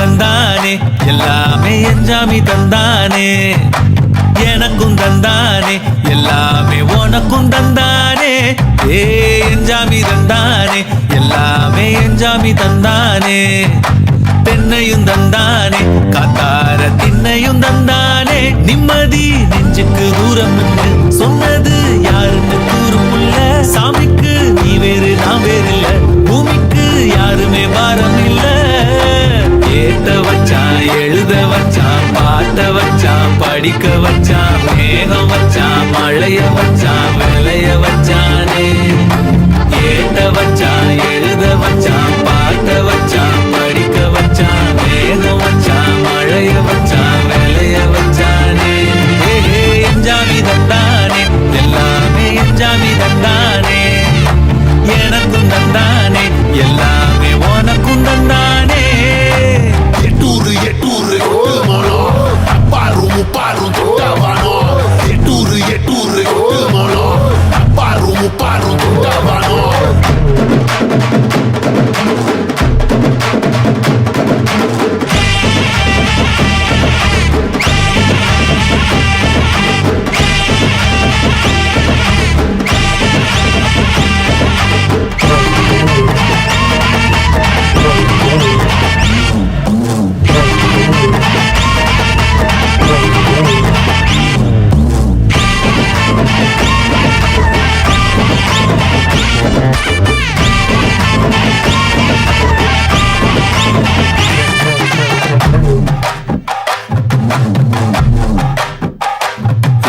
தந்தானே எல்லாமே என்ஜாமி தந்தானே எனக்கும் தந்தானே எல்லாமே உனக்கும் தந்தானே ஏ என்ஜாமி தந்தானே எல்லாமே என்ஜாமி தந்தானே தென்னையும் தந்தானே காத்தார திண்ணையும் தந்தானே நிம்மதி நெஞ்சுக்கு தூரம் சொன்னது யாருன்னு கூறுமுல்ல சாமிக்கு நீ வேறு நான் வேறு இல்ல பூமிக்கு யாருமே பாரம் இல்ல ஏத்த வச்சான் எழுத வச்சான் பாட்ட வச்சான் படிக்க வச்சான் மேகம் வச்சான் மழைய வச்சான் விளைய வச்சானே ஏத்த வச்சான் எழுத வச்சான் பாட்ட வச்சான் படிக்க வச்சான் மேகம் வச்சான் மழைய வச்சான் விளைய வச்சானே என்ஜாமி தந்தானே எல்லாமே என்ஜாமி தந்தானே எனக்கும் தந்தானே எல்லாமே உனக்கும் தந்தானே எட்டூரு எட்டூரு எட்டு மனம் அப்பாரும் முப்பாரும் தொட்டவானோ எட்டூரு எட்டூரு எட்டு மனம் அப்பாரும் முப்பாரும் தொட்டவானோ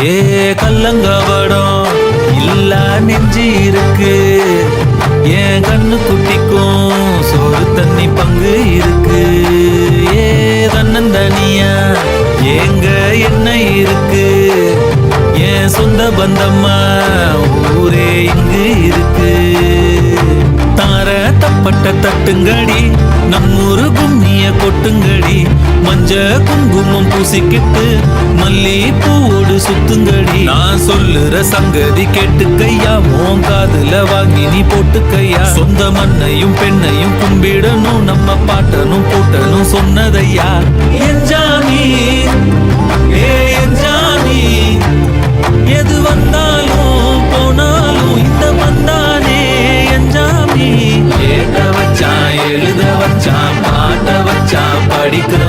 ஏ கல்லங்கவடம் இல்ல நெஞ்சு இருக்கு என் கண்ணு குட்டிக்கும் சோறு தண்ணி பங்கு இருக்கு ஏ தன்னந்தனியா எங்க என்ன இருக்கு என் சொந்த பந்தம்மா ஊரே இங்கு இருக்கு தார தப்பட்ட தட்டுங்கடி நம்மூரு கும்மிய கொட்டுங்கடி மஞ்ச குங்குமம் பூசிக்கிட்டு மல்லி பூவோடு சுத்துங்கடி நான் சொல்லுற சங்கதி கேட்டுக்கையா உன் காதுல வாங்கி நீ போட்டுக்கையா சொந்த மண்ணையும் பெண்ணையும் கும்பிடணும் நம்ம பாட்டனும் போட்டனும் சொன்னதையா என்ஜாமி ஏ என்ஜாமி எது வந்தாலும் போனாலும் இந்த வந்தானே என்ஜாமி ஏத்த வச்சான் எழுத வச்சான் பாட்ட வச்சான் படிக்கிற